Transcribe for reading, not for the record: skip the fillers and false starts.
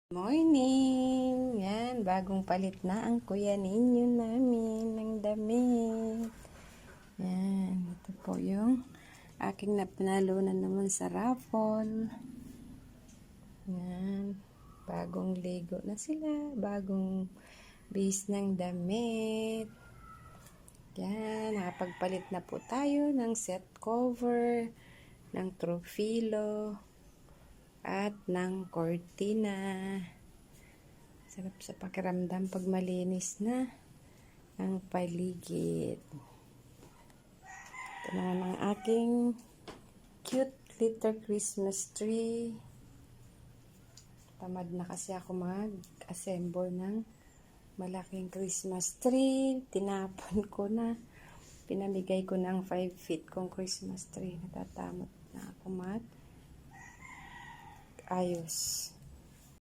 Morning! Yan, bagong palit na ang kuya ninyo namin ng damit. Yan, ito po yung aking napanalunan naman sa raffle. Yan, bagong ligo na sila, bagong base ng damit. Yan, nakapagpalit na po tayo ng set cover, ng throw pillow, at ng cortina. Sarap sa pakiramdam pag malinis na ang paligid. Ito naman ang aking cute little Christmas tree. Tamad na kasi ako mag-assemble ng malaking Christmas tree. Tinapon ko na. Pinamigay ko ng 5 feet kong Christmas tree. Natatamot na ako ayos.